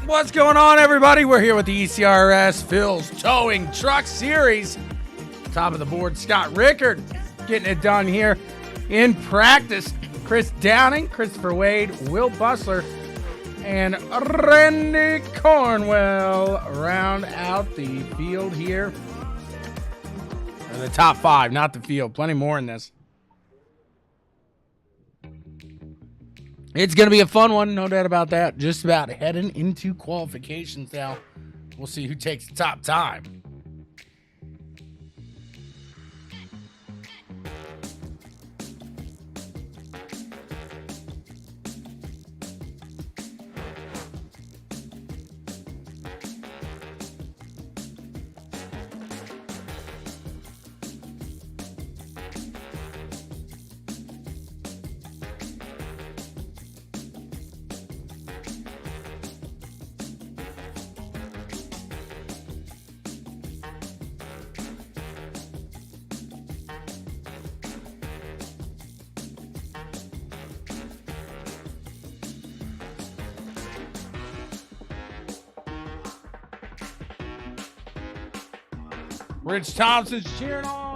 What's going on, everybody? We're here with the ECRS Phil's Towing Truck Series. Top of the board, Scott Rickard getting it done here in practice. Chris Downing, Christopher Wade, Will Bustler, and Randy Cornwell round out the field here. And the top five, not the field. Plenty more in this. It's going to be a fun one, no doubt about that. Just about heading into qualifications now. We'll see who takes the top time. Rich Thompson's cheering on.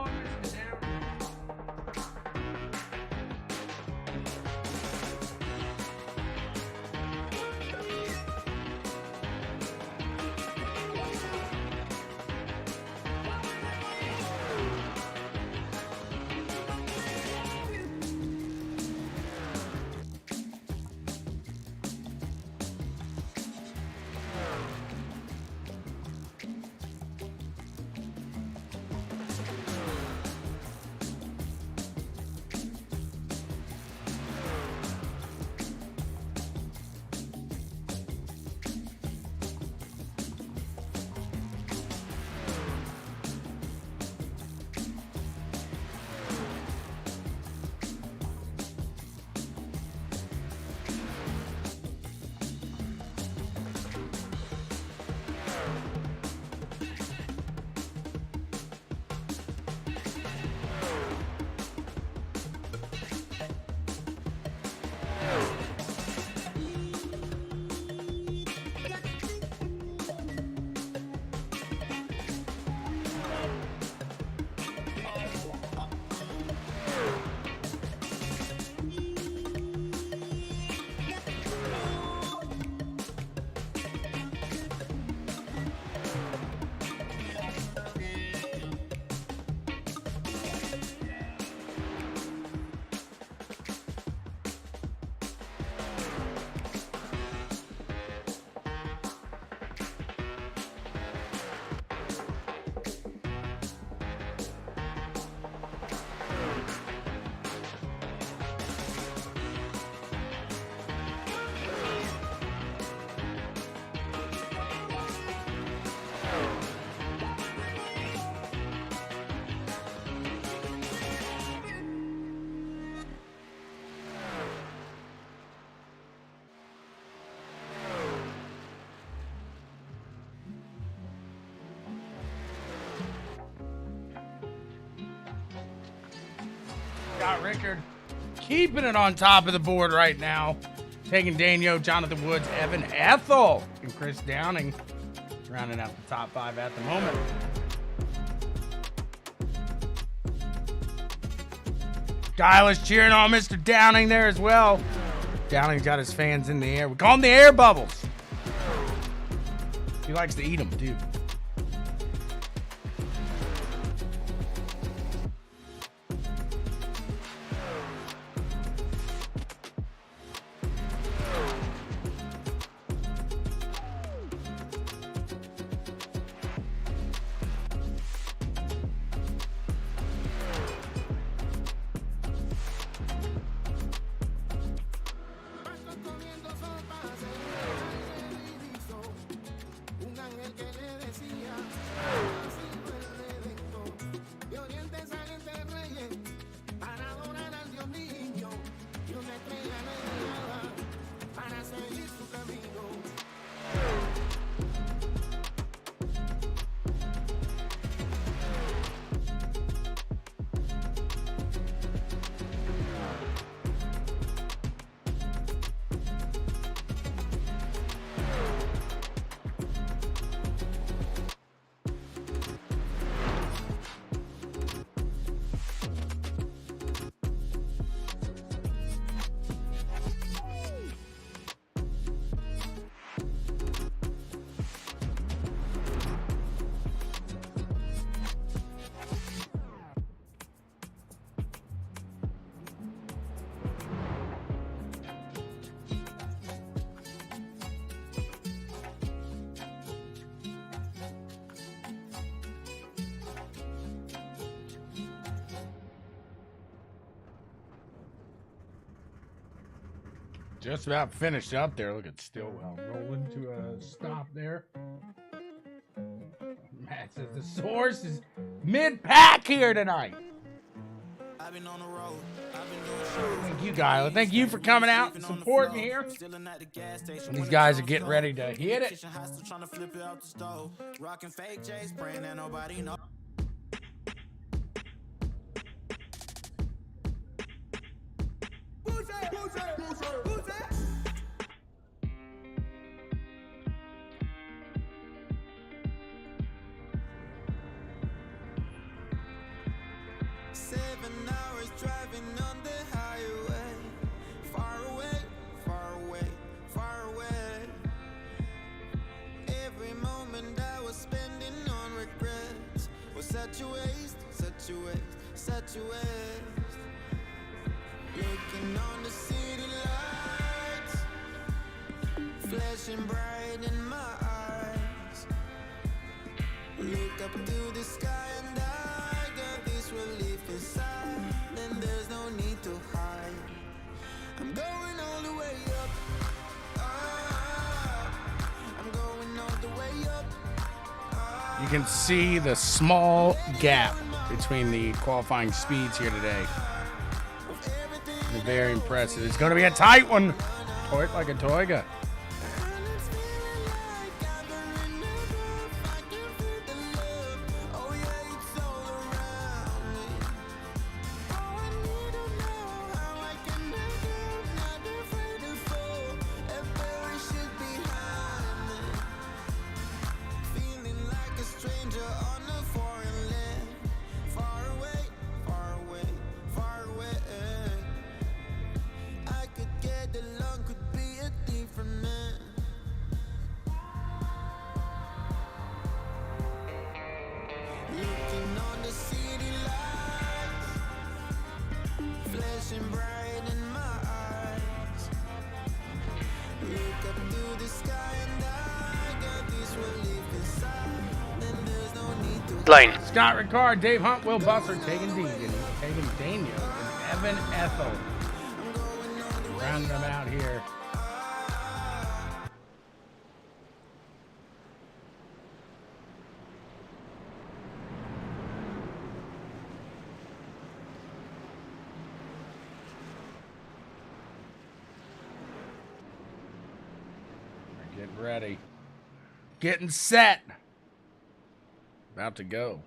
Scott Rickard keeping it on top of the board right now. Taking Daniel, Jonathan Woods, Evan Ethel, and Chris Downing rounding out the top five at the moment. Guyless cheering on Mr. Downing there as well. Downing's got his fans in the air. We call them the air bubbles. He likes to eat them too. Just about finished up there. Look at Stillwell rolling to a stop there. Matt says the source is mid-pack here tonight. Thank you, Guy. Thank you for coming out and supporting here. And these guys are getting ready to hit it. Such a waste. Looking on the city lights, flashing bright in my eyes. Look up to the sky and I got this relief inside. Then there's no need to hide. I'm going all the way up. I'm going all the way up. You can see the small gap between the qualifying speeds here today. They're very impressive. It's going to be a tight one. Toy it like a toiga. Lane. Scott Ricard, Dave Hunt, Will Busser, Tegan Deegan, Tegan Daniel, and Evan Ethel. Rounding them out here. Getting ready. Getting set. About to go.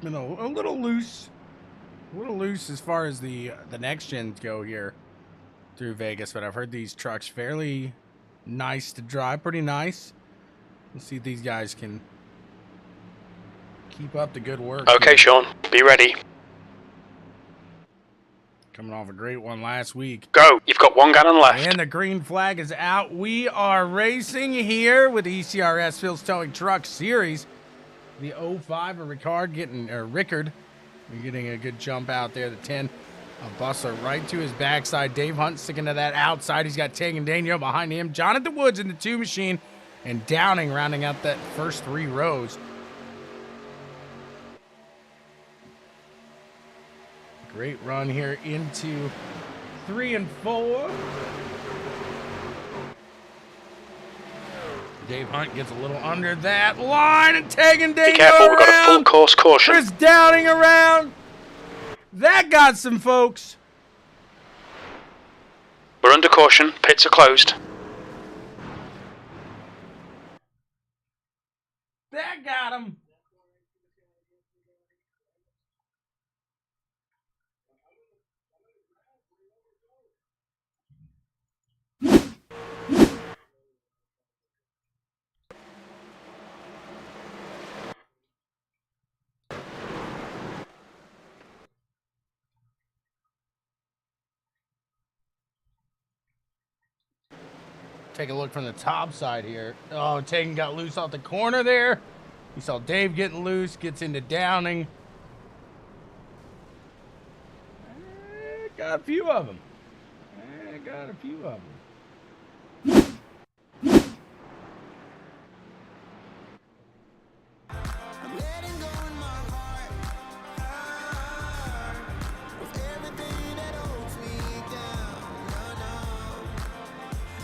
Been a little loose as far as the next gens go here through Vegas, but I've heard these trucks fairly nice to drive, pretty nice. Let's see if these guys can keep up the good work. Okay, here. Sean, be ready. Coming off a great one last week. Go. You've got 1 gallon left. And the green flag is out. We are racing here with the ECRS Phil's Towing Truck Series. The 05 of Rickard Rickard getting a good jump out there. The 10 of Busser right to his backside. Dave Hunt sticking to that outside. He's got Tegan Daniel behind him. Jonathan Woods in the 2 machine. And Downing rounding out that first 3 rows. Great run here into 3 and 4. Dave Hunt gets a little under that line and Tegan Daniel. Be careful, we've got a full course caution. Chris Downing around. That got some folks. We're under caution. Pits are closed. That got him. Take a look from the top side here. Oh, Tegan got loose off the corner there. You saw Dave getting loose, gets into Downing. Got a few of them. Got a few of them. I'm letting go in my heart, with everything that holds me down.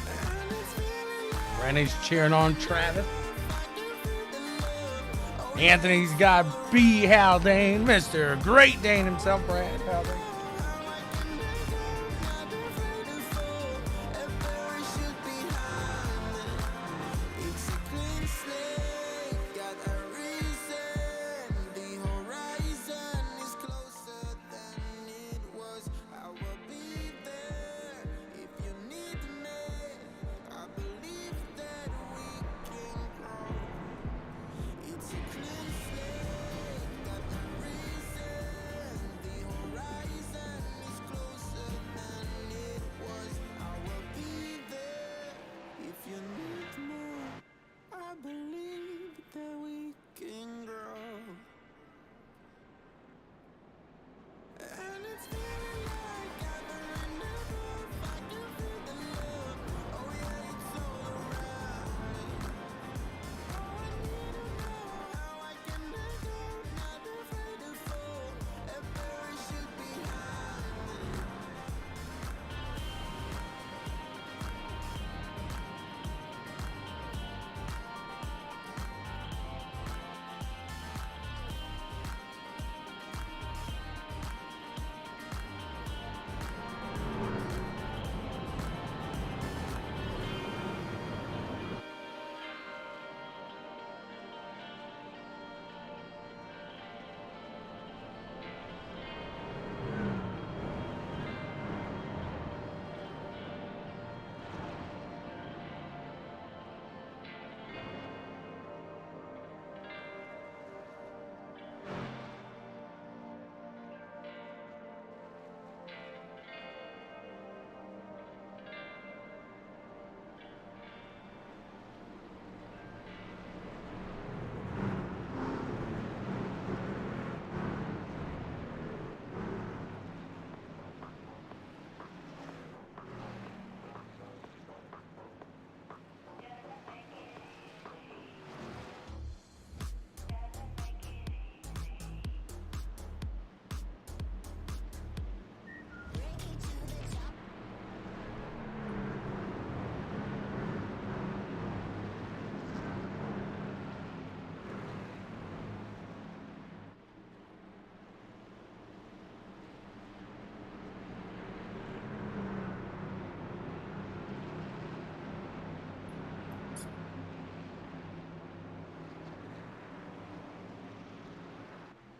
And it's feeling like Rennie's cheering on Travis. Anthony's got B. Haldane, Mr. Great Dane himself, Brad Haldane. it's a clean slate, got a reason. The horizon is closer than it was. I will be there if you need me. I believe that we can grow. It's a clean slate, got a reason. The horizon is closer than it was. I will be there if you need me. I believe that we can grow. And it's feeling like gathering enough. I can feel the love. Oh yeah, it's all around me. Oh, I need to know how I can let go. Not afraid to fall. A parachute behind me.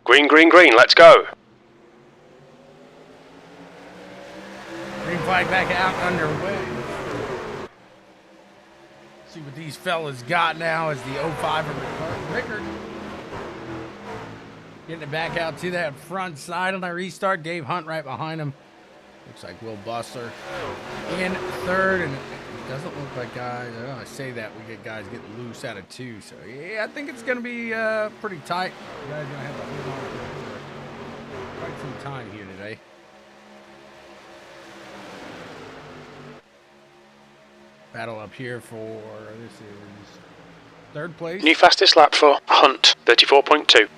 Green, green, green, let's go. Green flag back out underway. See what these fellas got now as the 05 of Rickard. Getting it back out to that front side on the restart. Dave Hunt right behind him. Looks like Will Bussler in third, and it doesn't look like guys. I say that we get guys getting loose out of two. So yeah, I think it's going to be pretty tight. You guys are going to have to hold on for quite some time here today. Battle up here for this is third place. New fastest lap for Hunt, 34.2. Got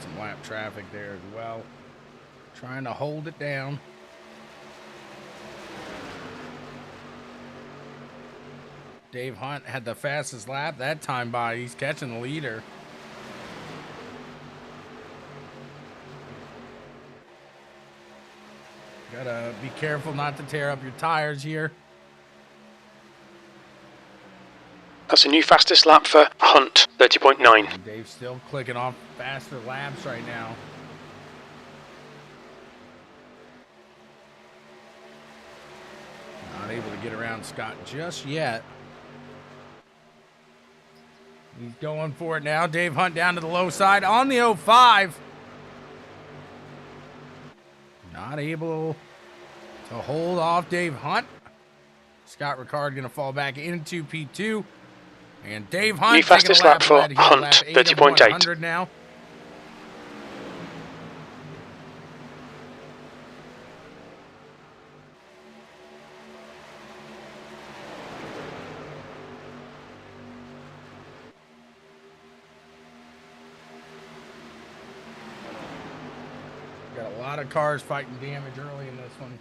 some lap traffic there as well. Trying to hold it down. Dave Hunt had the fastest lap that time by. He's catching the leader. Gotta be careful not to tear up your tires here. That's a new fastest lap for Hunt, 30.9. And Dave's still clicking off faster laps right now. Not able to get around Scott just yet. He's going for it now. Dave Hunt down to the low side on the 05. Not able to hold off Dave Hunt. Scott Ricard going to fall back into P2. And Dave Hunt New fastest lap for lead. He's Hunt, lap 8 of 30.8. 100 now. Got a lot of cars fighting damage early in this one.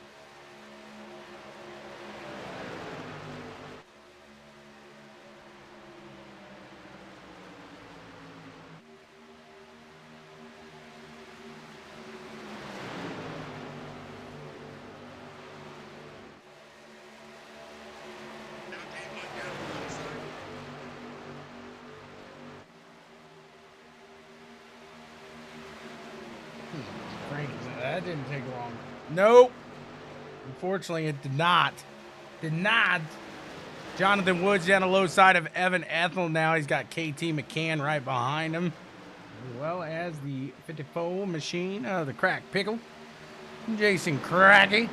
That didn't take long. Nope. Unfortunately, it did not. Did not. Jonathan Woods down the low side of Evan Ethel now. He's got KT McCann right behind him. As well as the 54 machine, the Crack Pickle. Jason Cracky.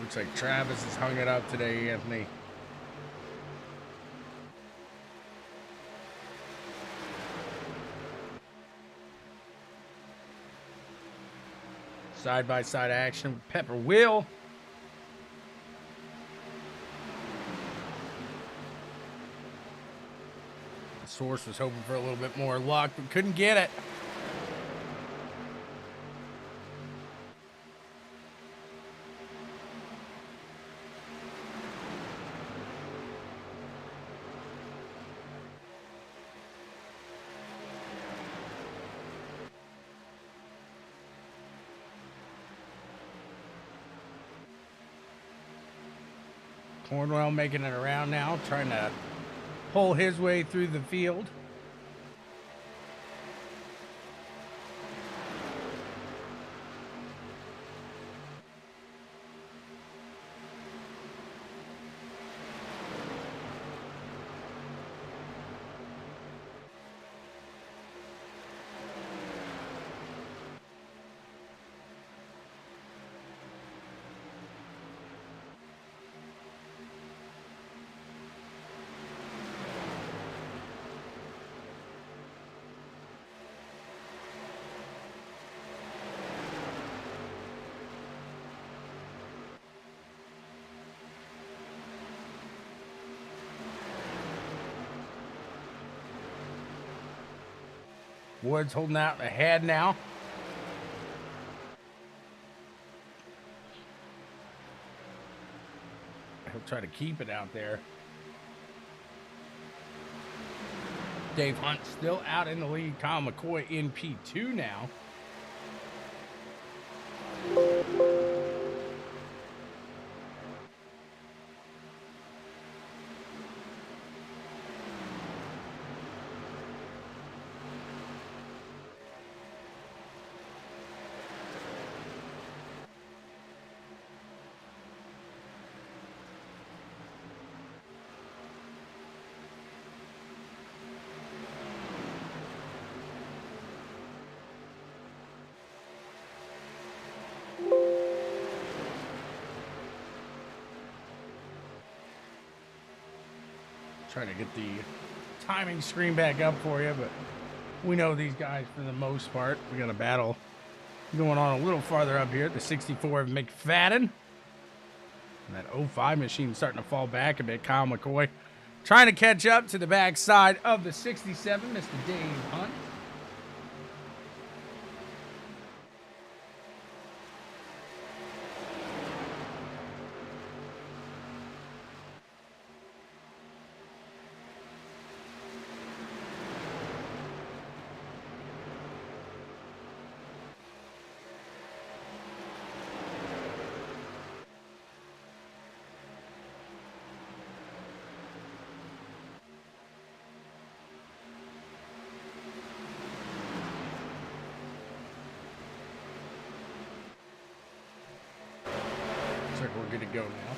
Looks like Travis has hung it up today, Anthony. Side-by-side action with Pepper Will. The Source was hoping for a little bit more luck, but couldn't get it. Cornwell making it around now, trying to pull his way through the field. Woods holding out ahead now. He'll try to keep it out there. Dave Hunt still out in the lead. Kyle McCoy in P2 now. Trying to get the timing screen back up for you, but we know these guys for the most part. We got a battle going on a little farther up here. The 64 of McFadden. And that 05 machine starting to fall back a bit. Kyle McCoy trying to catch up to the backside of the 67, Mr. Dave Hunt. Looks like we're good to go now.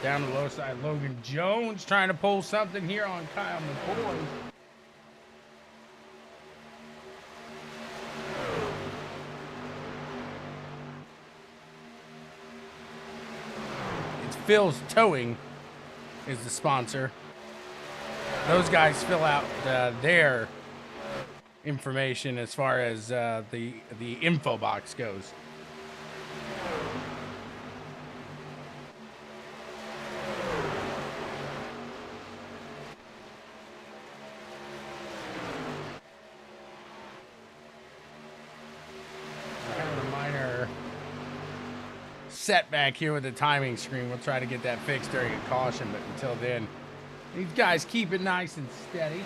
Down the low side, Logan Jones trying to pull something here on Kyle McCoy. It's Phil's Towing is the sponsor. Those guys fill out their information as far as the info box goes. Setback here with the timing screen. We'll try to get that fixed during a caution, but until then, these guys keep it nice and steady.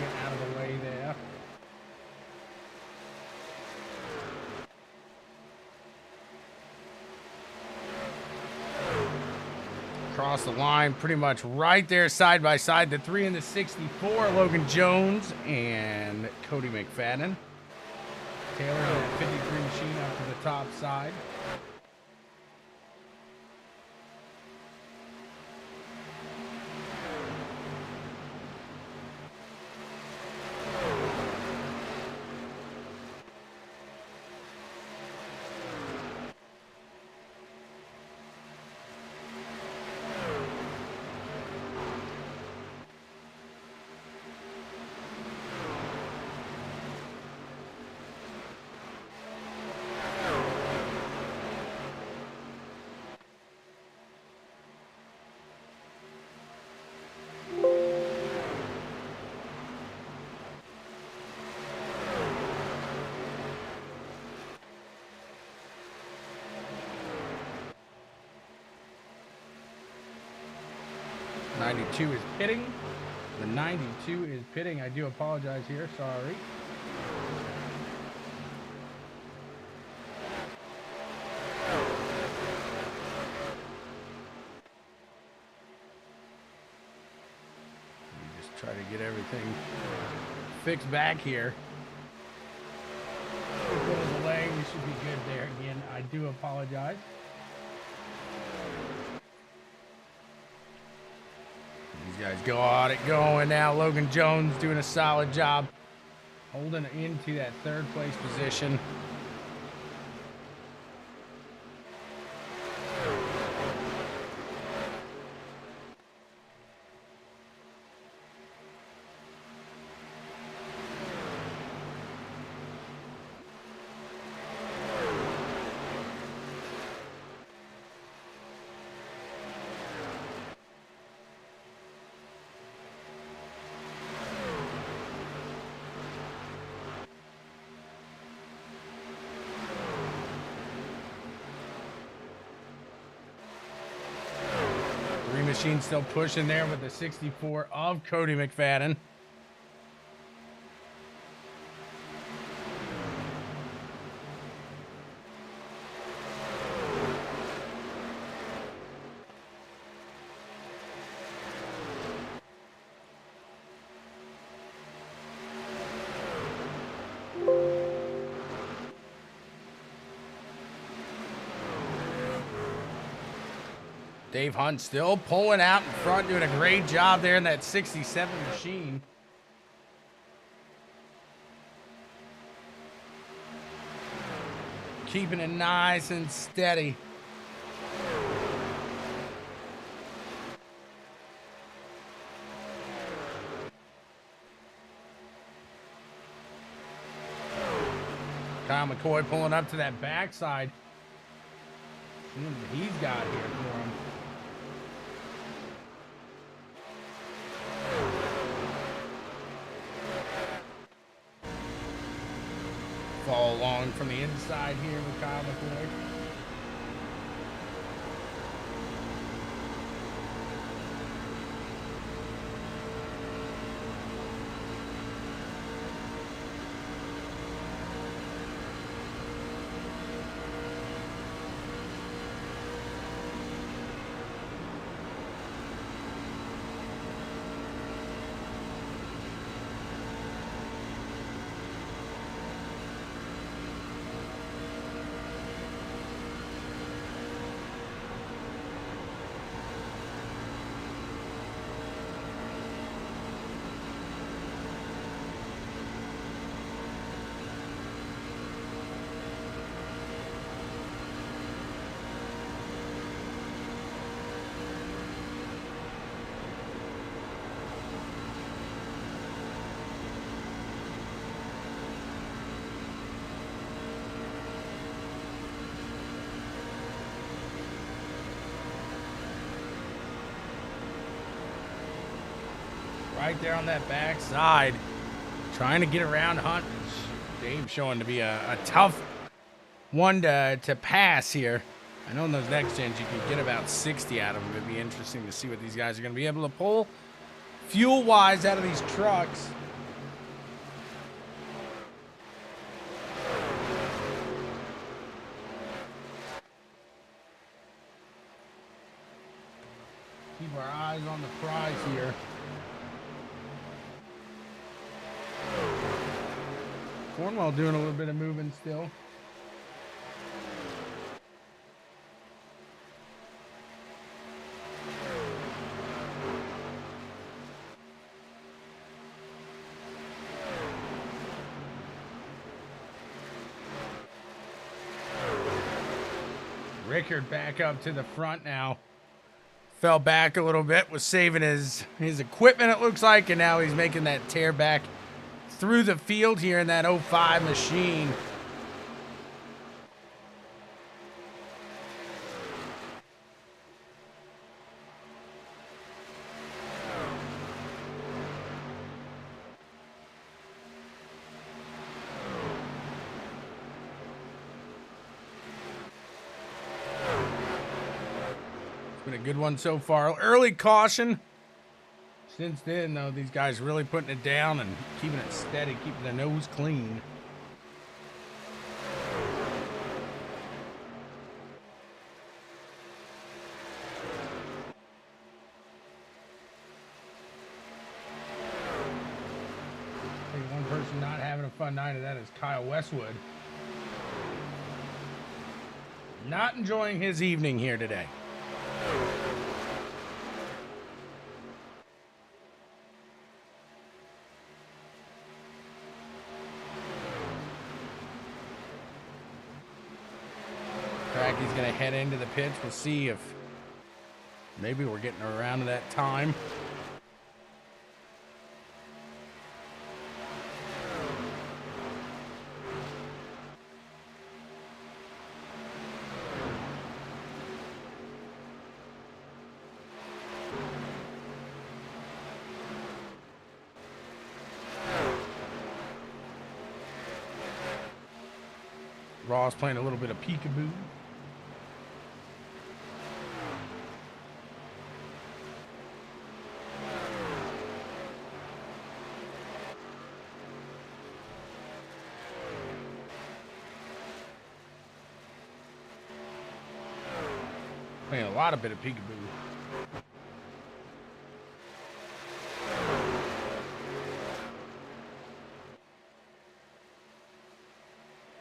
Get out of the way there. Across the line, pretty much right there, side by side. The 3 and the 64, Logan Jones and Cody McFadden. Taylor in that 53 machine up to the top side. '92 is pitting. The 92 is pitting. I do apologize here. Sorry. Just try to get everything fixed back here. A little delay. We should be good there. Again, I do apologize. These guys got it going now. Logan Jones doing a solid job holding into that third place position. Machine still pushing there with the 64 of Cody McFadden. Dave Hunt still pulling out in front, doing a great job there in that 67 machine. Keeping it nice and steady. Kyle McCoy pulling up to that backside. See what he's got here for him. Fall along from the inside here with Kyle McCoy. right there on that back side, trying to get around Hunt. Dave showing to be a tough one to pass here. I know in those next gens you can get about 60 out of them. It'd be interesting to see what these guys are going to be able to pull fuel-wise out of these trucks. Keep our eyes on the prize here. Cornwell doing a little bit of moving still. Rickard back up to the front now. Fell back a little bit, was saving his equipment, it looks like, and now he's making that tear back through the field here in that 05 machine. Been a good one so far. Early caution. Since then, though, these guys really putting it down and keeping it steady, keeping the nose clean. I think one person not having a fun night of that is Kyle Westwood. Not enjoying his evening here today. Cracky's going to head into the pits. We'll see if maybe we're getting around to that time. Ross playing a little bit of peekaboo. Playing a lot of bit of peekaboo.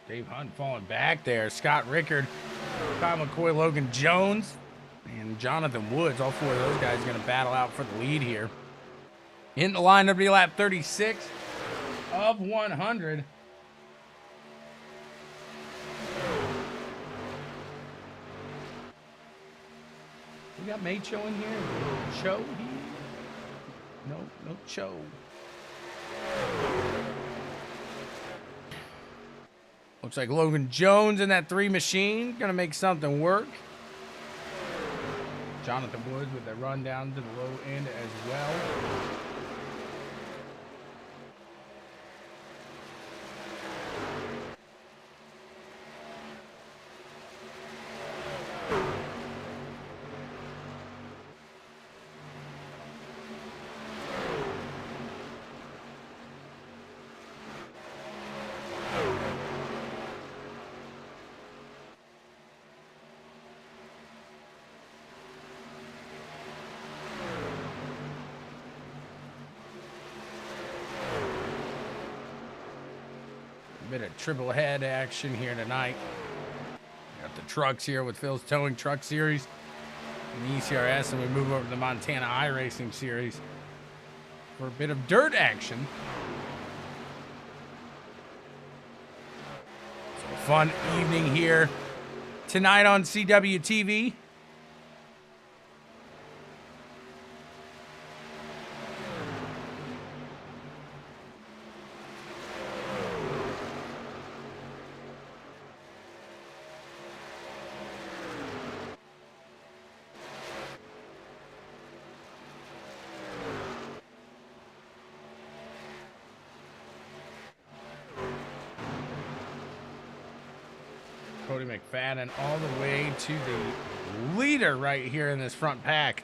Dave Hunt falling back there. Scott Rickard, Kyle McCoy, Logan Jones, and Jonathan Woods. All four of those guys going to battle out for the lead here. In the line, W lap 36 of 100. We got Macho in here. Cho here. No Cho. Looks like Logan Jones in that 3 machine. Gonna make something work. Jonathan Woods with a run down to the low end as well. Bit of triple head action here tonight. Got the trucks here with Phil's Towing Truck Series and the ECRS, and we move over to the Montana iRacing Series for a bit of dirt action. So a fun evening here tonight on CWTV. Billy McFadden all the way to the leader right here in this front pack.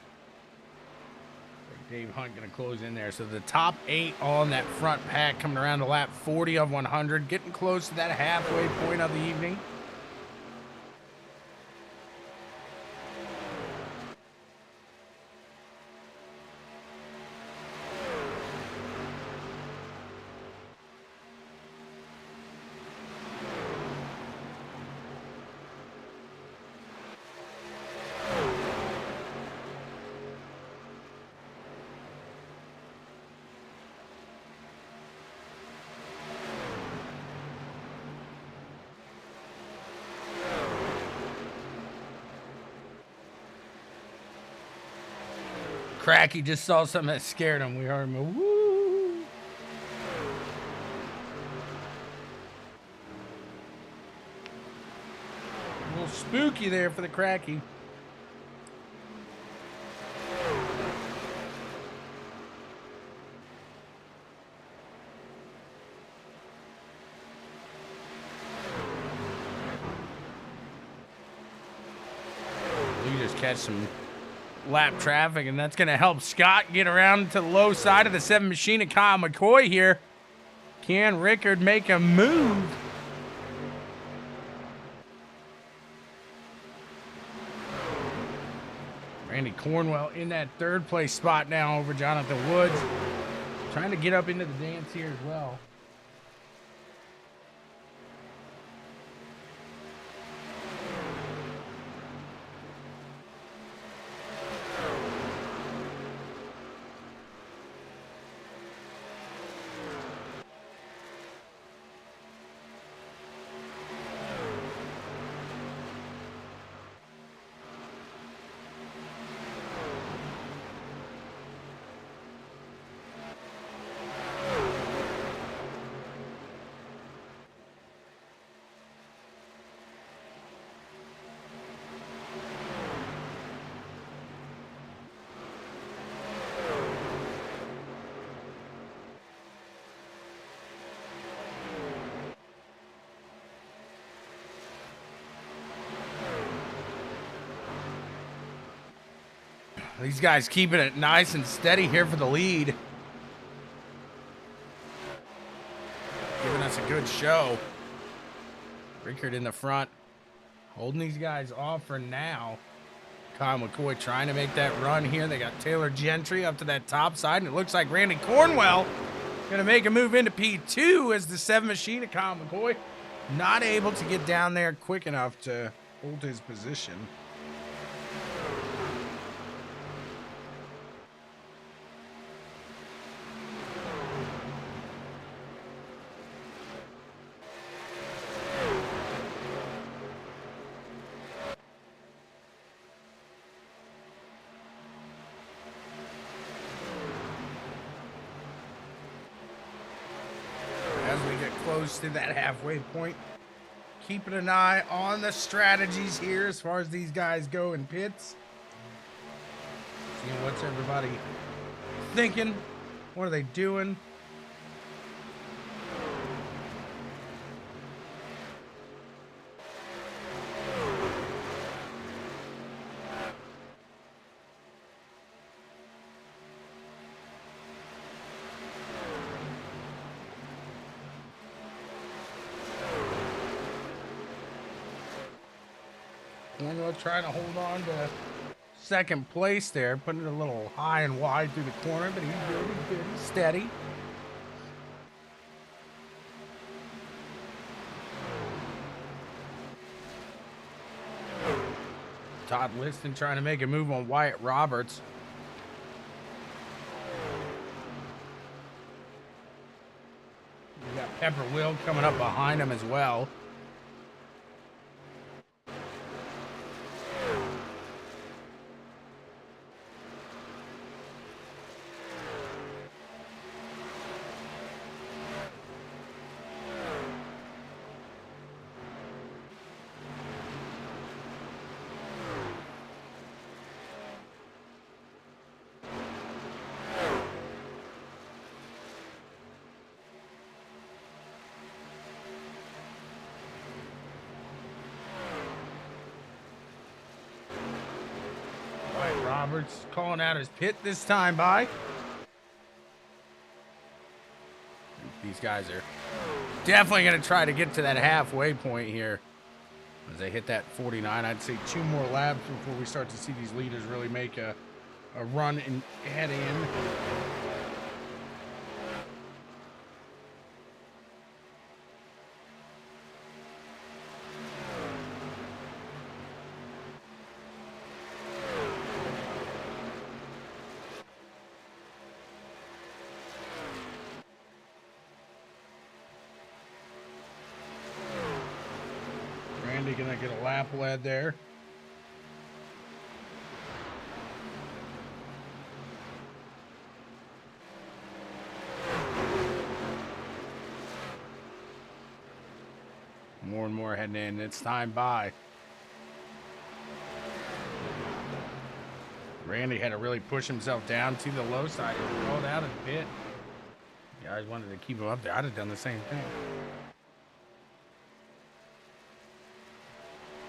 Dave Hunt going to close in there. So the top 8 on that front pack coming around to lap 40 of 100, getting close to that halfway point of the evening. Cracky just saw something that scared him. We heard him go, woo. A little spooky there for the Cracky. You just catch some lap traffic, and that's going to help Scott get around to the low side of the 7 machine of Kyle McCoy here. Can Rickard make a move? Randy Cornwell in that 3rd place spot now over Jonathan Woods. Trying to get up into the dance here as well. These guys keeping it nice and steady here for the lead. Giving us a good show. Rickard in the front. Holding these guys off for now. Kyle McCoy trying to make that run here. They got Taylor Gentry up to that top side. And it looks like Randy Cornwell going to make a move into P2 as the 7 machine of Kyle McCoy. Not able to get down there quick enough to hold his position. Close to that halfway point. Keeping an eye on the strategies here as far as these guys go in pits. Seeing what's everybody thinking. What are they doing? Cornwell trying to hold on to 2nd place there, putting it a little high and wide through the corner, but he's good, he's steady. Todd Liston trying to make a move on Wyatt Roberts. We got Pepper Will coming up behind him as well. Roberts calling out his pit this time by. These guys are definitely going to try to get to that halfway point here. As they hit that 49, I'd say 2 more laps before we start to see these leaders really make a run and head in. Randy gonna get a lap lead there. More and more heading in. It's time by. Randy had to really push himself down to the low side. He rolled out a bit. Yeah, I wanted to keep him up there. I'd have done the same thing.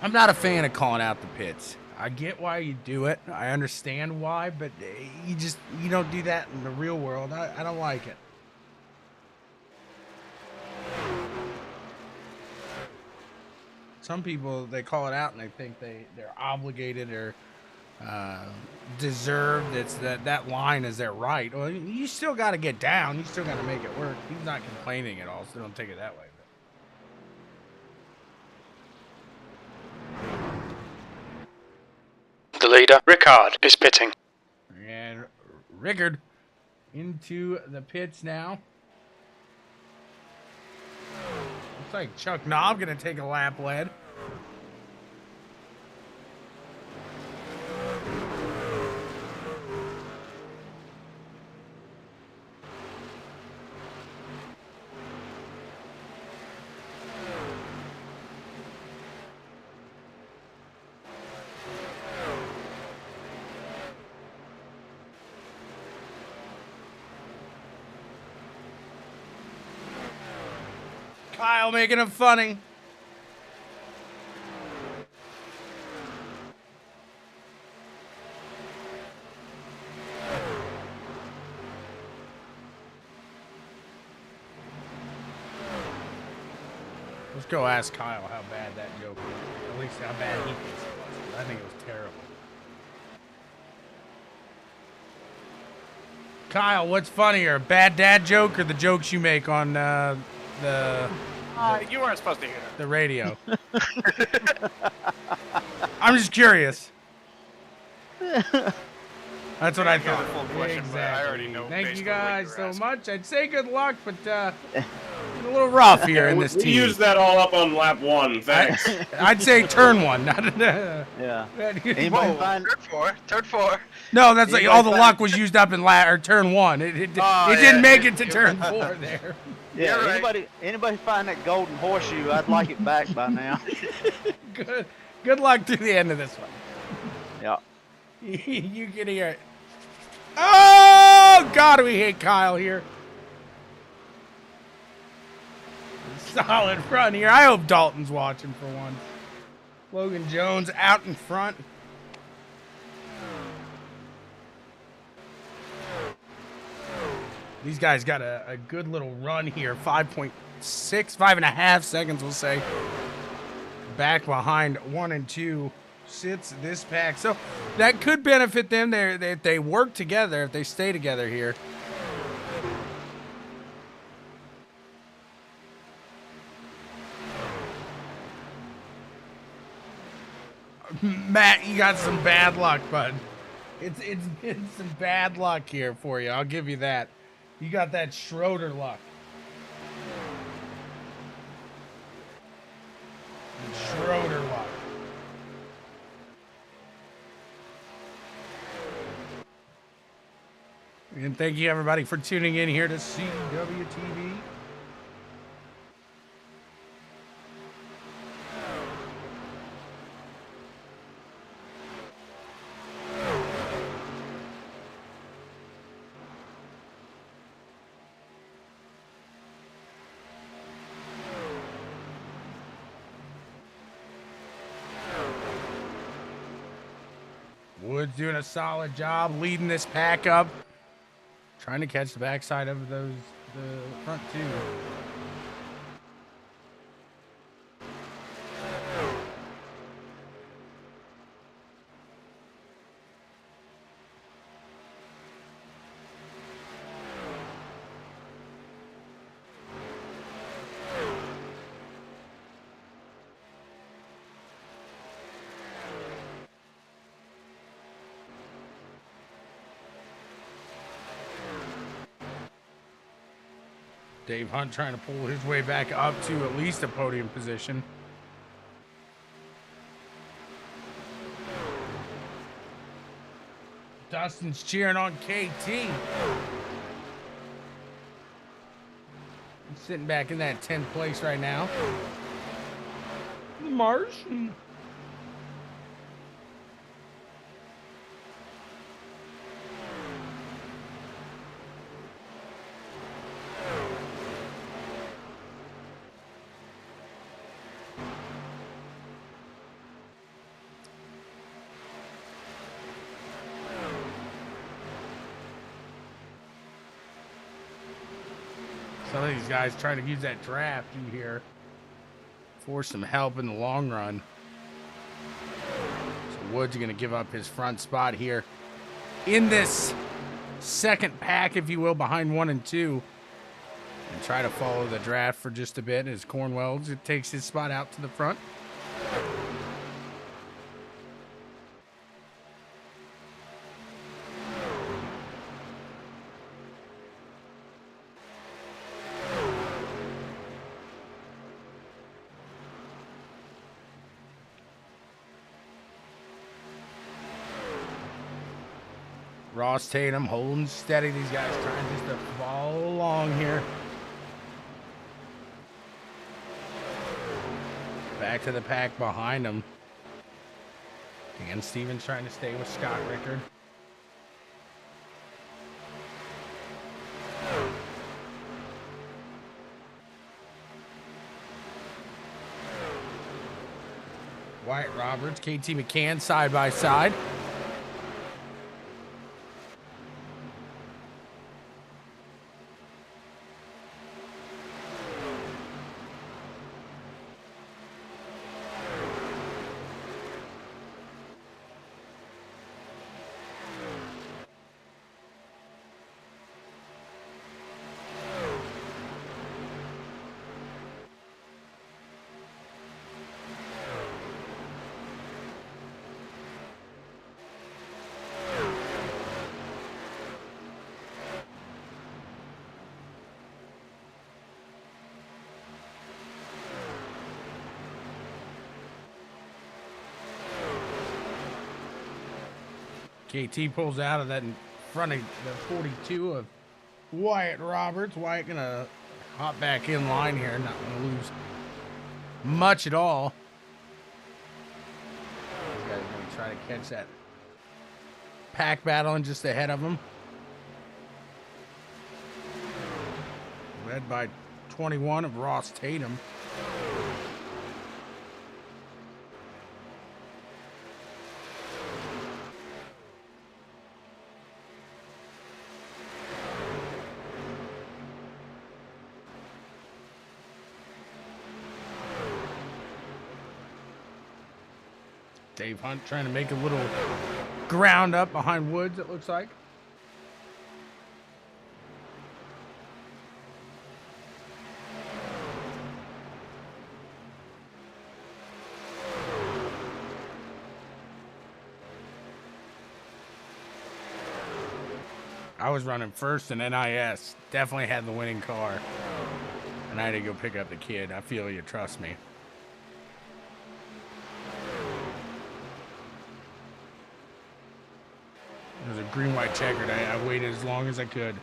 I'm not a fan of calling out the pits. I get why you do it. I understand why, but you don't do that in the real world. I don't like it. Some people, they call it out and they think they're obligated or deserved. It's that line is their right. Well, you still got to get down. You still got to make it work. He's not complaining at all, so don't take it that way. The leader, Ricard, is pitting. And Rickard into the pits now. Looks like Chuck Knob gonna take a lap lead. Kyle making it funny. Let's go ask Kyle how bad that joke was. At least how bad he thinks it was. I think it was terrible. Kyle, what's funnier, a bad dad joke or the jokes you make on you weren't supposed to hear the radio? I'm just curious. That's what I thought. Exactly. I already know. Thank you guys so much. I'd say good luck, but a little rough here in this we team. used that all up on lap 1. Thanks. I'd say turn 1. Yeah. Anybody find Turn four. No, that's like Anybody all the find- luck was used up in turn 1. It didn't make it to turn 4 there. Yeah, You're right. anybody find that golden horseshoe, I'd like it back by now. Good luck to the end of this one. Yeah. You can hear it. Oh, God, we hate Kyle here. Solid front here. I hope Dalton's watching for once. Logan Jones out in front. These guys got a good little run here. 5.6, 5.5 seconds, we'll say. Back behind 1 and 2 sits this pack. So that could benefit them. If they work together, if they stay together here. Matt, you got some bad luck, bud. It's been some bad luck here for you. I'll give you that. You got that Schroeder luck. Schroeder luck. And thank you, everybody, for tuning in here to CWTV. Wood's doing a solid job leading this pack up. Trying to catch the backside of the front two. Dave Hunt trying to pull his way back up to at least a podium position. Dustin's cheering on KT. He's sitting back in that 10th place right now. The Martian. Some of these guys trying to use that draft you hear for some help in the long run. So Wood's going to give up his front spot here in this second pack, if you will, behind 1 and 2, and try to follow the draft for just a bit as Cornwell takes his spot out to the front. Ross Tatum holding steady. These guys trying just to follow along here. Back to the pack behind them. Dan Stevens trying to stay with Scott Rickard. Wyatt Roberts, KT McCann side by side. KT pulls out of that in front of the 42 of Wyatt Roberts. Wyatt gonna hop back in line here, not gonna lose much at all. These guys are gonna try to catch that pack battling just ahead of them. Led by 21 of Ross Tatum. Dave Hunt trying to make a little ground up behind Woods, it looks like. I was running first in NIS. Definitely had the winning car. And I had to go pick up the kid. I feel you, trust me. It was a green-white checkered. I waited as long as I could.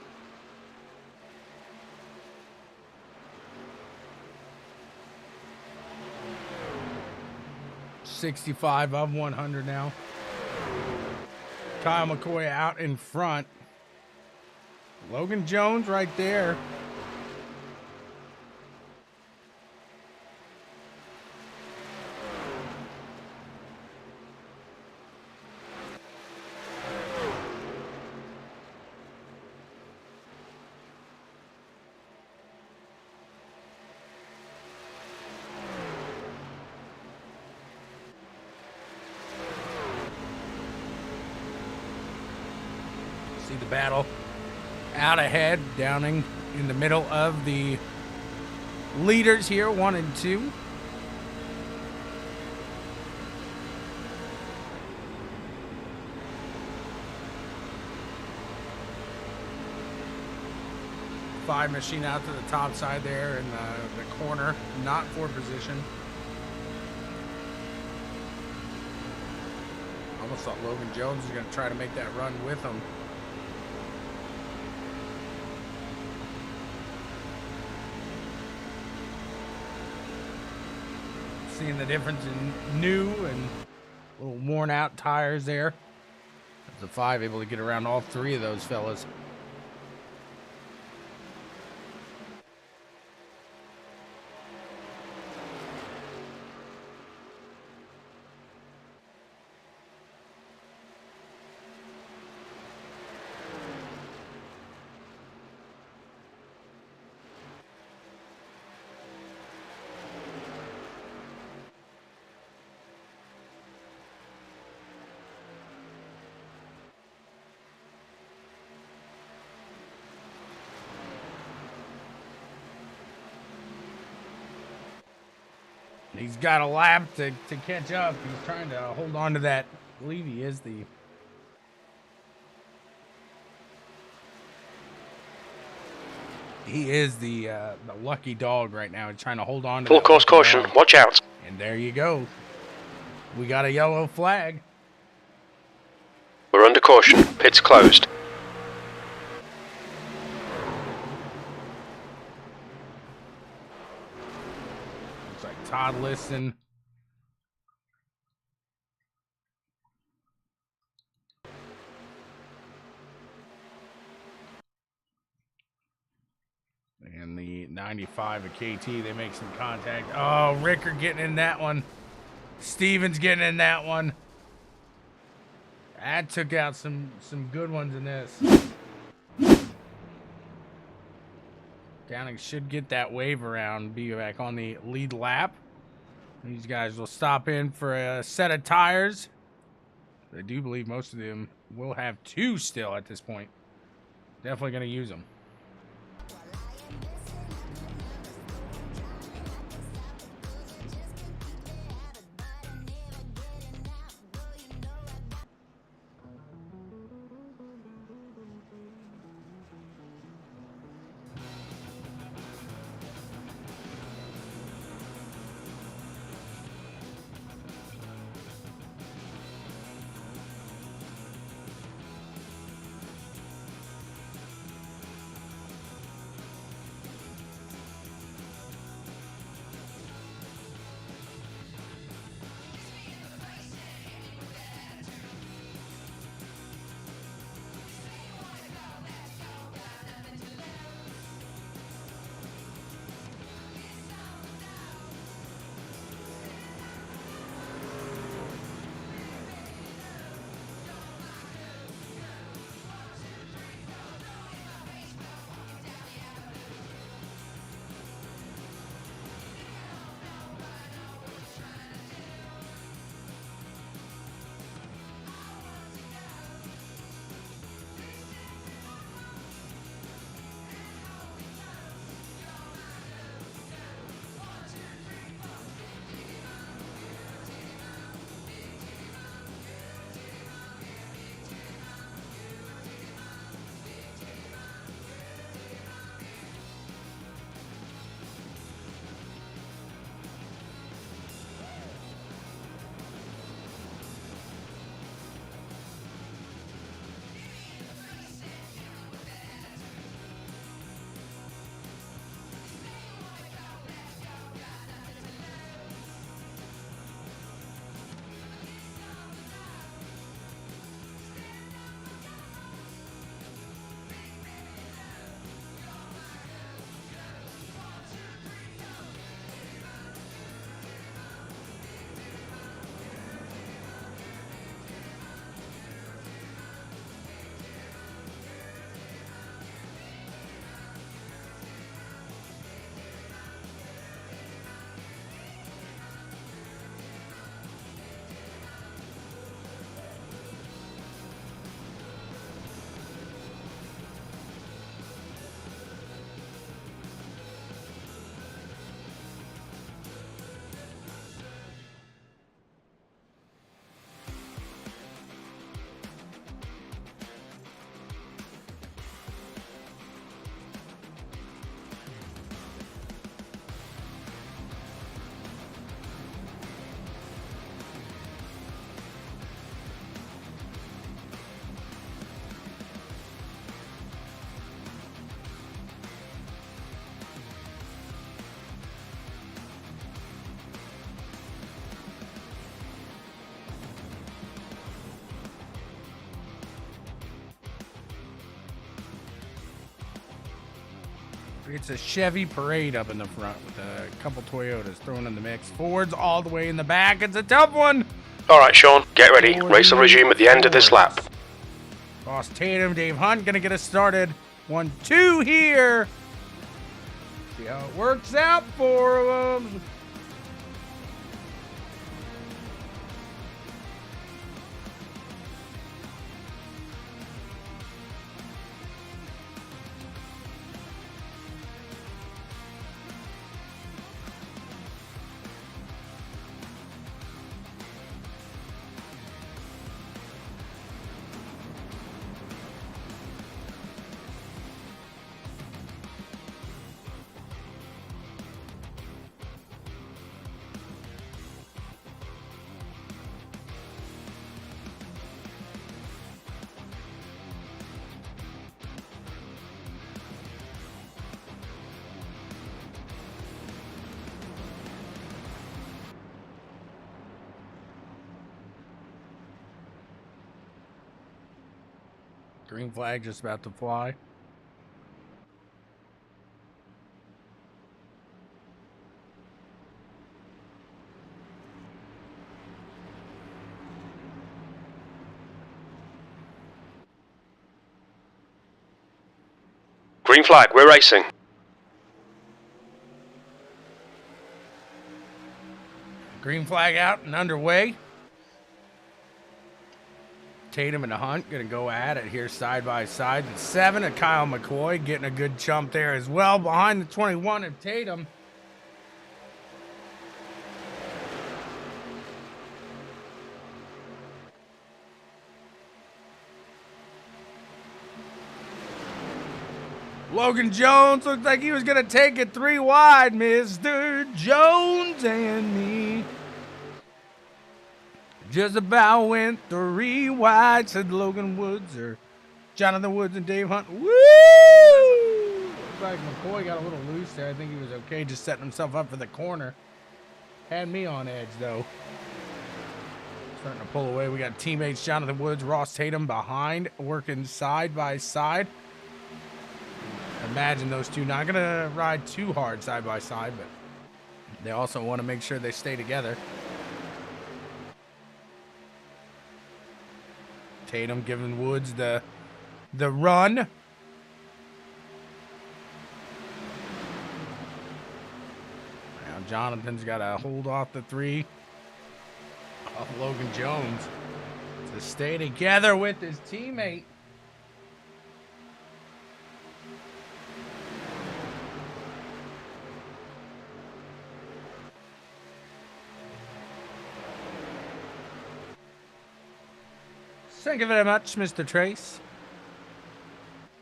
$65 of 100 now. Kyle McCoy out in front. Logan Jones right there. See the battle out ahead, Downing in the middle of the leaders here, 1 and 2. Five machine out to the top side there in the corner, not for position. Almost thought Logan Jones was going to try to make that run with him. Seeing the difference in new and little worn out tires there. That's a 5 able to get around all 3 of those fellas. He's got a lap to catch up. He's trying to hold on to that. I believe he is the... He is the lucky dog right now. He's trying to hold on to Full course caution, dog. watch out. And there you go. We got a yellow flag. We're under caution, pit's closed. Looks like Todd Liston. And the 95 of KT, they make some contact. Oh, Ricker getting in that one. Stevens getting in that one. That took out some good ones in this. Downing should get that wave around, be back on the lead lap. These guys will stop in for a set of tires. I do believe most of them will have 2 still at this point. Definitely going to use them. It's a Chevy parade up in the front with a couple Toyotas thrown in the mix. Ford's all the way in the back. It's a tough one. All right, Sean, get ready. Race will resume at the end of this lap. Ross Tatum, Dave Hunt gonna get us started. 1-2 here. See how it works out for them. Green flag just about to fly. Green flag, we're racing. Green flag out and underway. Tatum and Hunt going to go at it here side by side. The 7 of Kyle McCoy getting a good jump there as well behind the 21 of Tatum. Logan Jones looked like he was going to take it 3 wide. Mr. Jones and me just about went 3 wide, said Logan Woods or Jonathan Woods and Dave Hunt. Woo! Looks like McCoy got a little loose there. I think he was okay just setting himself up for the corner. Had me on edge, though. Starting to pull away. We got teammates Jonathan Woods, Ross Tatum behind, working side by side. Imagine those two not going to ride too hard side by side, but they also want to make sure they stay together. Tatum giving Woods the run. Now Jonathan's got to hold off the 3 off Logan Jones to stay together with his teammate. Thank you very much, Mr. Trace.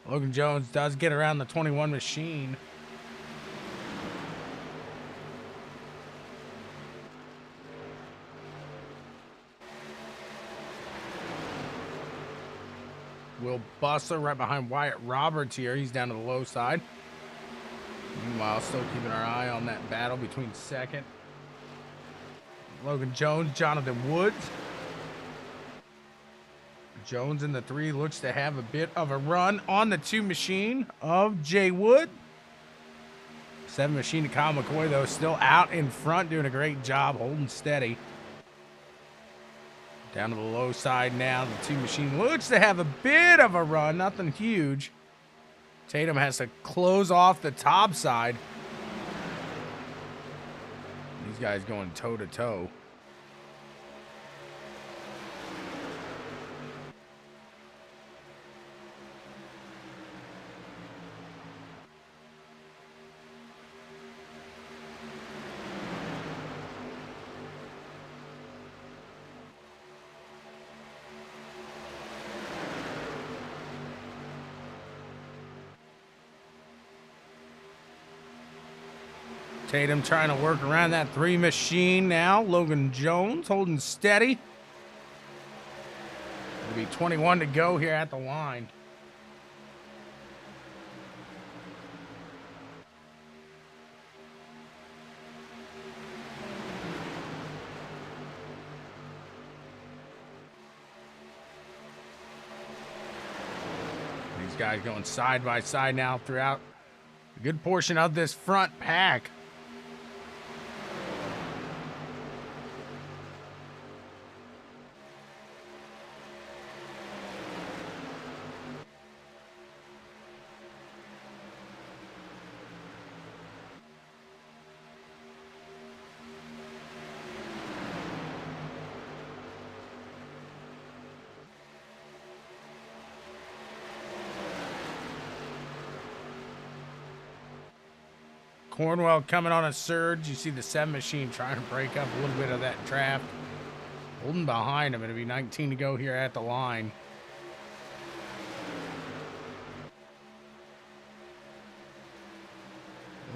Logan Jones does get around the 21 machine. Will Bussler right behind Wyatt Roberts here. He's down to the low side. Meanwhile, still keeping our eye on that battle between second. Logan Jones, Jonathan Woods. Jones in the 3 looks to have a bit of a run on the 2 machine of Jay Wood. 7 machine to Kyle McCoy, though, still out in front, doing a great job holding steady. Down to the low side now. The 2 machine looks to have a bit of a run, nothing huge. Tatum has to close off the top side. These guys going toe to toe. Tatum trying to work around that 3 machine now. Logan Jones holding steady. It'll be 21 to go here at the line. These guys going side by side now throughout a good portion of this front pack. Cornwell coming on a surge. You see the 7 machine trying to break up a little bit of that draft. Holding behind him. It'll be 19 to go here at the line.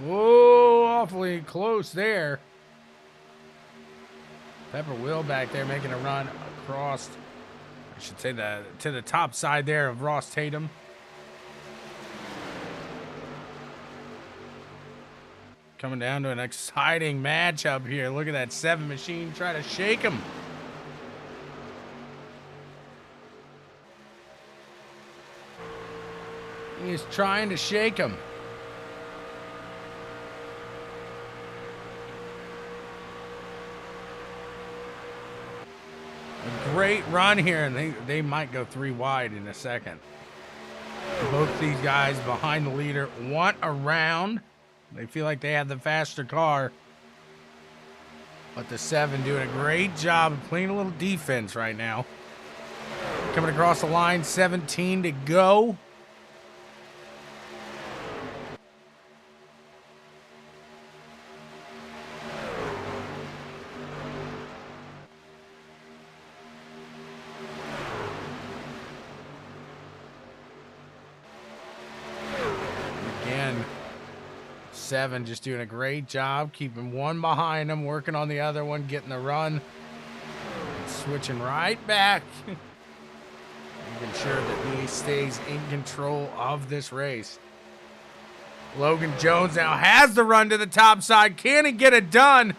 Oh, awfully close there. Pepper Will back there making a run across, I should say, to the top side there of Ross Tatum. Coming down to an exciting matchup here. Look at that 7 machine try to shake him. He is trying to shake him. A great run here, and they might go 3 wide in a second. Both these guys behind the leader want a round. They feel like they have the faster car. But the 7 doing a great job of playing a little defense right now. Coming across the line, 17 to go. Again, 7 just doing a great job, keeping one behind him, working on the other one, getting the run, switching right back, making sure that he stays in control of this race. Logan Jones now has the run to the top side. Can he get it done?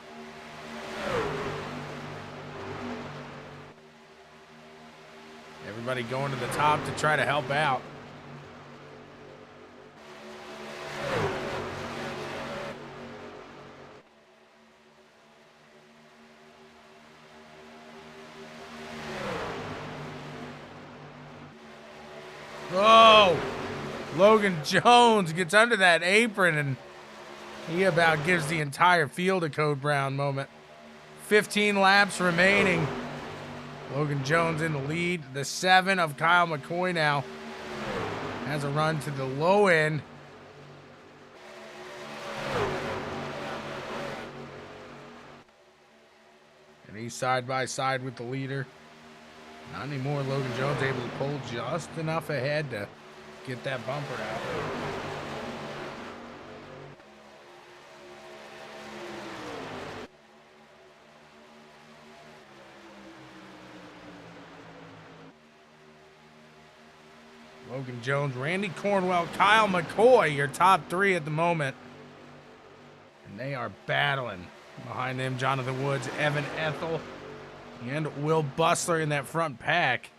Everybody going to the top to try to help out. Oh, Logan Jones gets under that apron, and he about gives the entire field a Code Brown moment. 15 laps remaining. Logan Jones in the lead. The 7 of Kyle McCoy now has a run to the low end. And he's side by side with the leader. Not anymore. Logan Jones able to pull just enough ahead to get that bumper out. Logan Jones, Randy Cornwell, Kyle McCoy, your top 3 at the moment. And they are battling. Behind them, Jonathan Woods, Evan Ethel, and Will Bustler in that front pack.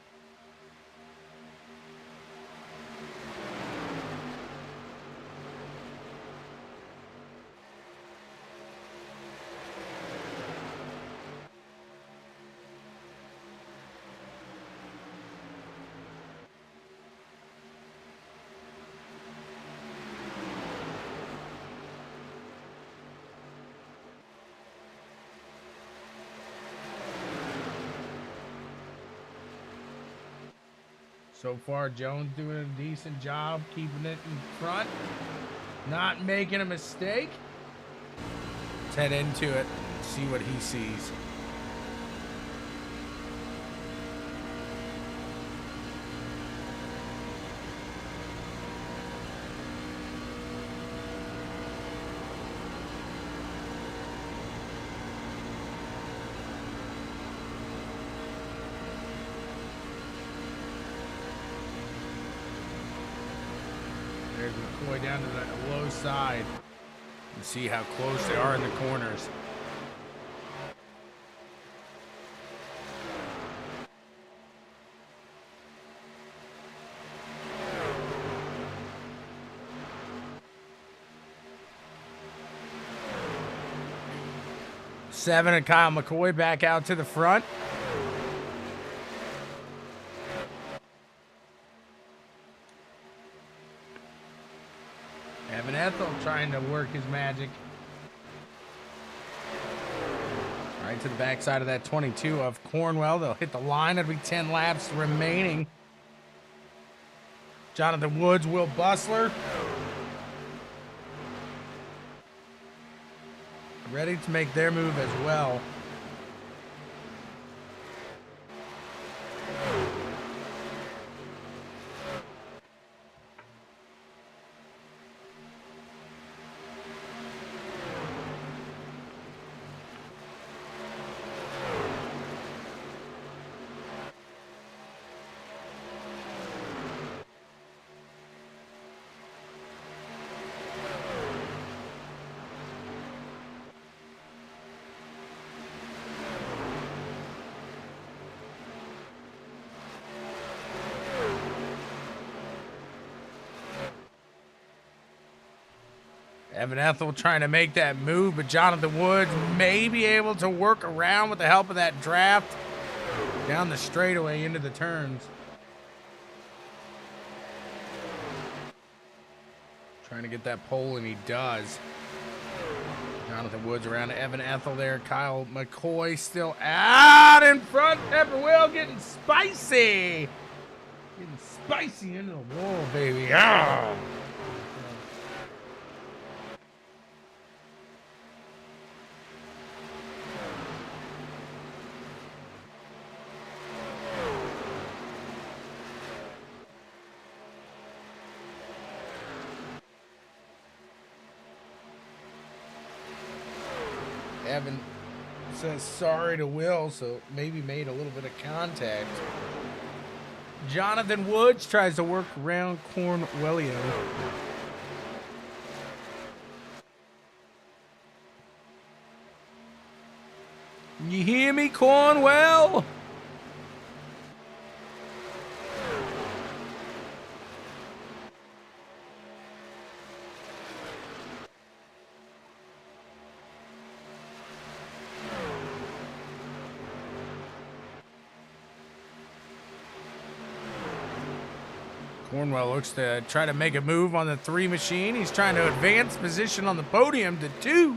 So far, Jones doing a decent job keeping it in front, not making a mistake. Let's head into it and see what he sees. There's McCoy down to the low side. And see how close they are in the corners. 7 and Kyle McCoy back out to the front. Evan Ethel trying to work his magic. Right to the backside of that 22 of Cornwell. They'll hit the line. It'll be 10 laps remaining. Jonathan Woods, Will Bustler. Ready to make their move as well. Evan Ethel trying to make that move, but Jonathan Woods may be able to work around with the help of that draft down the straightaway into the turns. Trying to get that pole, and he does. Jonathan Woods around to Evan Ethel there. Kyle McCoy still out in front. Pepperwill getting spicy. Getting spicy into the wall, baby. Ah! Evan says sorry to Will, so maybe made a little bit of contact. Jonathan Woods tries to work around Cornwellio. You hear me, Cornwell? Cornwell looks to try to make a move on the 3 machine. He's trying to advance position on the podium to 2.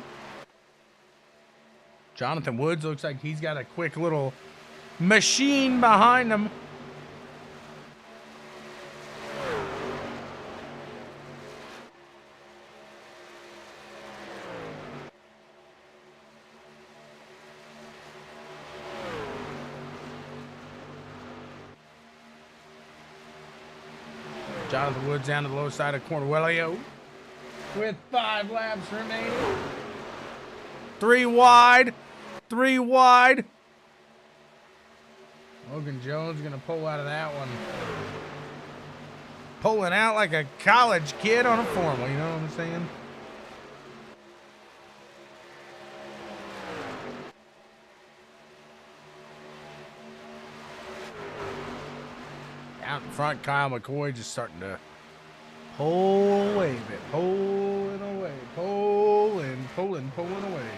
Jonathan Woods looks like he's got a quick little machine behind him. Jonathan Woods down to the low side of Cornwellio with 5 laps remaining. 3 wide. 3 wide. Logan Jones going to pull out of that one. Pulling out like a college kid on a formal, you know what I'm saying? Out in front, Kyle McCoy just starting to pull away a bit. Pulling away. Pulling away.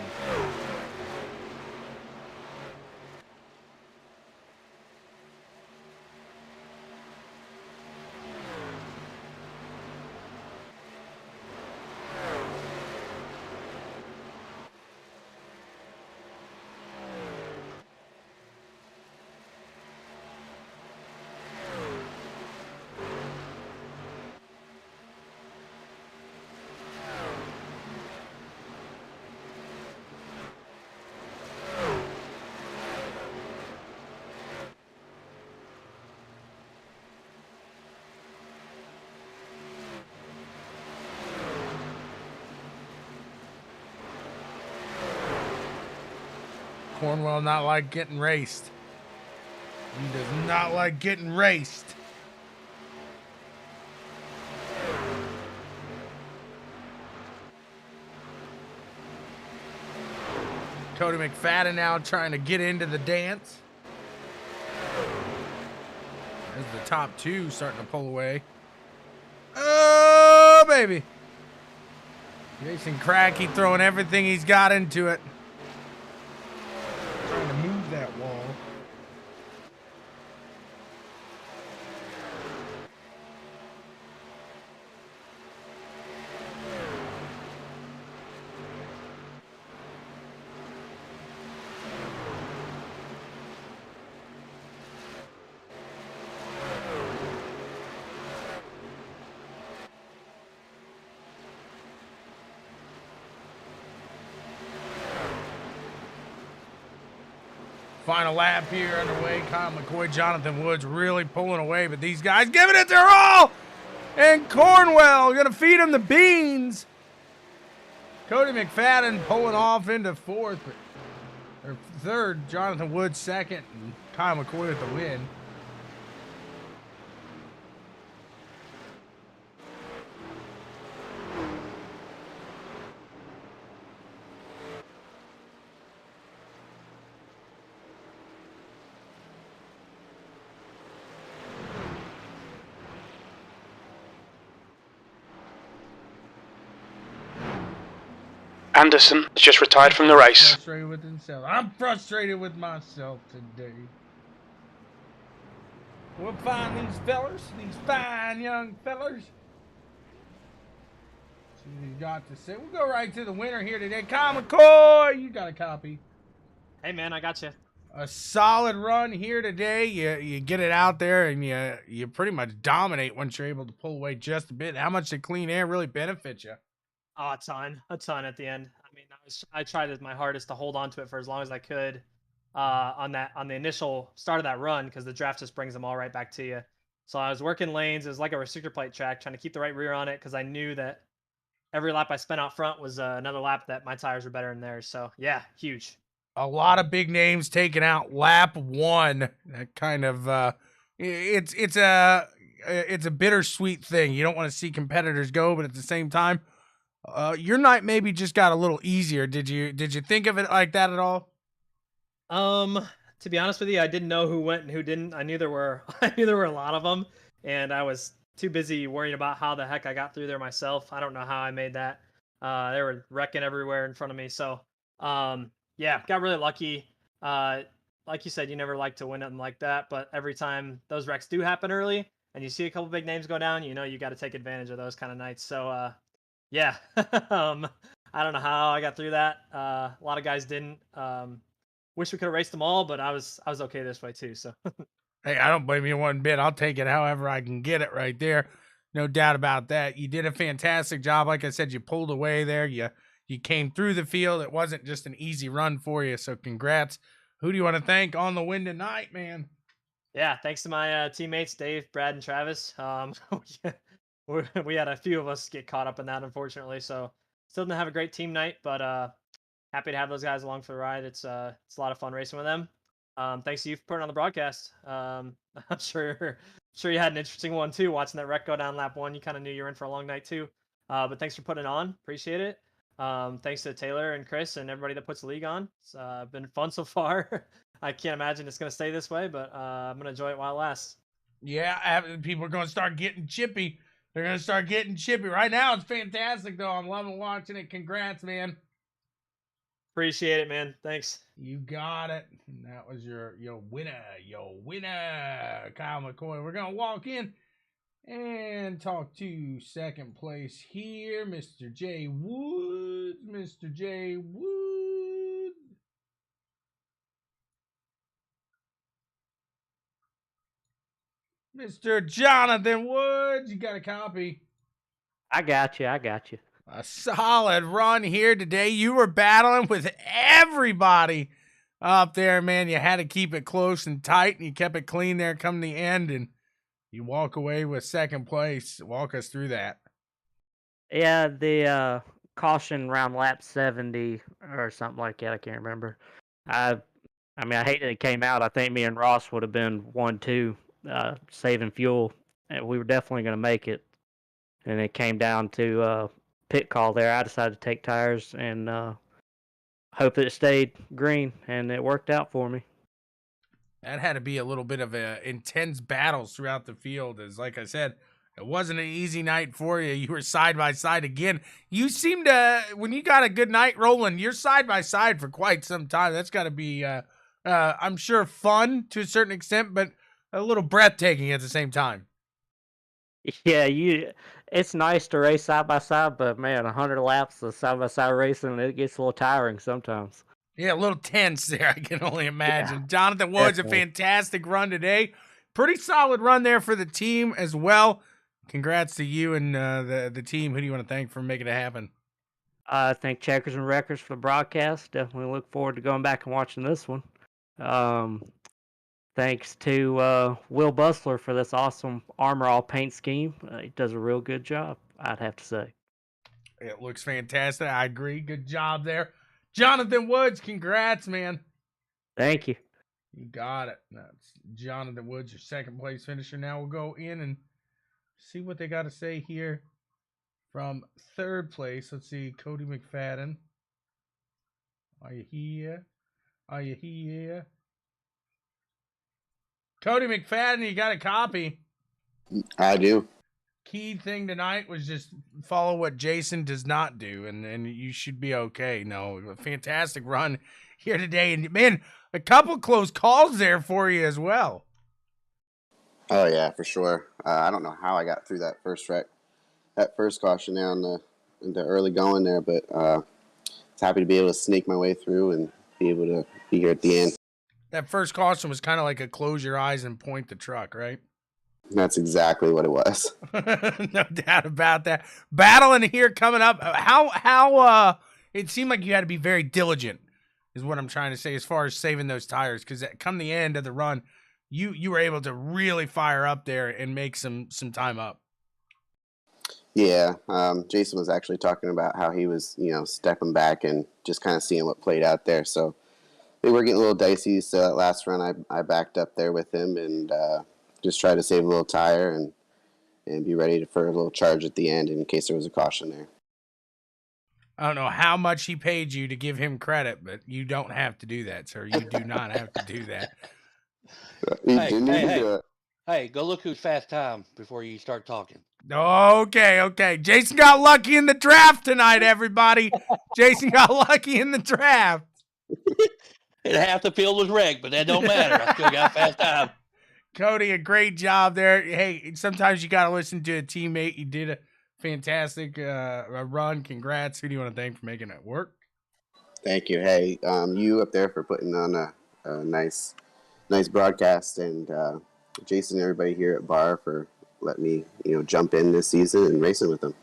Cornwell not like getting raced. He does not like getting raced. Cody McFadden now trying to get into the dance. There's the top 2 starting to pull away. Oh, baby. Jason Cracky throwing everything he's got into it. Final lap here underway. Kyle McCoy, Jonathan Woods really pulling away, but these guys giving it their all. And Cornwell going to feed him the beans. Cody McFadden pulling off into fourth, or third. Jonathan Woods second, and Kyle McCoy with the win. Anderson has just retired from the race. Frustrated with himself. I'm frustrated with myself today. We'll find these fellers, these fine young fellers. See what he's got to say. We'll go right to the winner here today. Kyle McCoy, you got a copy. Hey, man, I got you. A solid run here today. You get it out there and you pretty much dominate once you're able to pull away just a bit. How much did clean air really benefit you? Oh, a ton at the end. I mean, I tried my hardest to hold on to it for as long as I could on the initial start of that run, because the draft just brings them all right back to you. So I was working lanes. It was like a restrictor plate track, trying to keep the right rear on it, because I knew that every lap I spent out front was another lap that my tires were better than theirs. So yeah, huge. A lot of big names taken out lap one. That kind of it's a bittersweet thing. You don't want to see competitors go, but at the same time, your night maybe just got a little easier. Did you think of it like that at all? To be honest with you, I didn't know who went and who didn't. I knew there were a lot of them, and I was too busy worrying about how the heck I got through there myself. I don't know how I made that. They were wrecking everywhere in front of me. So, yeah, got really lucky. Like you said, you never like to win something like that, but every time those wrecks do happen early and you see a couple big names go down, you know you got to take advantage of those kind of nights. So, yeah, I don't know how I got through that. A lot of guys didn't. Wish we could have raced them all, but I was okay this way too. So, hey, I don't blame you one bit. I'll take it however I can get it right there. No doubt about that. You did a fantastic job. Like I said, you pulled away there. You came through the field. It wasn't just an easy run for you. So congrats. Who do you want to thank on the win tonight, man? Yeah, thanks to my teammates, Dave, Brad, and Travis. We had a few of us get caught up in that, unfortunately. So still didn't have a great team night, but happy to have those guys along for the ride. It's a lot of fun racing with them. Thanks to you for putting on the broadcast. I'm sure you had an interesting one too, watching that wreck go down lap one. You kind of knew you were in for a long night too. But thanks for putting it on. Appreciate it. Thanks to Taylor and Chris and everybody that puts the league on. It's been fun so far. I can't imagine it's going to stay this way, but I'm going to enjoy it while it lasts. Yeah, people are going to start getting chippy. They're going to start getting chippy. Right now, it's fantastic, though. I'm loving watching it. Congrats, man. Appreciate it, man. Thanks. You got it. And that was your winner, Kyle McCoy. We're going to walk in and talk to second place here, Mr. Jay Woods. Mr. Jay Woods. Mr. Jonathan Woods, you got a copy. I got you. A solid run here today. You were battling with everybody up there, man. You had to keep it close and tight, and you kept it clean there come the end, and you walk away with second place. Walk us through that. Yeah, the caution around lap 70 or something like that. I can't remember. I hate that it came out. I think me and Ross would have been 1-2, saving fuel. And we were definitely going to make it. And it came down to pit call there. I decided to take tires and hope that it stayed green, and it worked out for me. That had to be a little bit of a intense battles throughout the field. As like I said, it wasn't an easy night for you. You were side by side again. You seem to, when you got a good night rolling, you're side by side for quite some time. That's got to be, I'm sure, fun to a certain extent, but a little breathtaking at the same time. Yeah, it's nice to race side by side, but man, 100 laps of side by side racing, it gets a little tiring sometimes. Yeah, a little tense there, I can only imagine. Yeah, Jonathan Woods, definitely. A fantastic run today. Pretty solid run there for the team as well. Congrats to you and the team. Who do you want to thank for making it happen? I thank Checkers and Wreckers for the broadcast. Definitely look forward to going back and watching this one. Thanks to Will Bustler for this awesome Armor All paint scheme. He does a real good job, I'd have to say. It looks fantastic. I agree. Good job there. Jonathan Woods, congrats, man. Thank you. You got it. That's Jonathan Woods, your second place finisher. Now we'll go in and see what they got to say here from third place. Let's see, Cody McFadden. Are you here? Are you here? Cody McFadden, you got a copy. I do. Key thing tonight was just follow what Jason does not do, and you should be okay. No, a fantastic run here today. And, man, a couple close calls there for you as well. Oh, yeah, for sure. I don't know how I got through that first wreck, that first caution there in the early going there, but it's happy to be able to sneak my way through and be able to be here at the end. That first caution was kind of like a close your eyes and point the truck, right? That's exactly what it was. No doubt about that. Battling here coming up. How it seemed like you had to be very diligent is what I'm trying to say as far as saving those tires, because come the end of the run, you were able to really fire up there and make some time up. Yeah, Jason was actually talking about how he was, stepping back and just kind of seeing what played out there. So they were getting a little dicey. So that last run, I backed up there with him and just tried to save a little tire and be ready for a little charge at the end in case there was a caution there. I don't know how much he paid you to give him credit, but you don't have to do that, sir. You do not have to do that. Hey, go look who's fast time before you start talking. Okay. Jason got lucky in the draft tonight, everybody. Jason got lucky in the draft. And half the field was wrecked, but that don't matter. I still got fast time. Cody, a great job there. Hey, sometimes you got to listen to a teammate. You did a fantastic run. Congrats. Who do you want to thank for making it work? Thank you. Hey, you up there for putting on a nice broadcast, and Jason and everybody here at Bar for letting me, jump in this season and racing with them.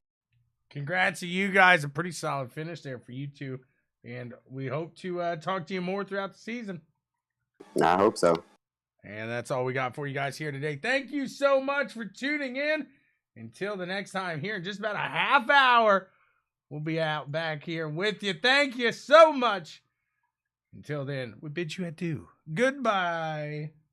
Congrats to you guys. A pretty solid finish there for you two. And we hope to talk to you more throughout the season. I hope so. And that's all we got for you guys here today. Thank you so much for tuning in. Until the next time, here in just about a half hour, we'll be out back here with you. Thank you so much. Until then, we bid you adieu. Goodbye.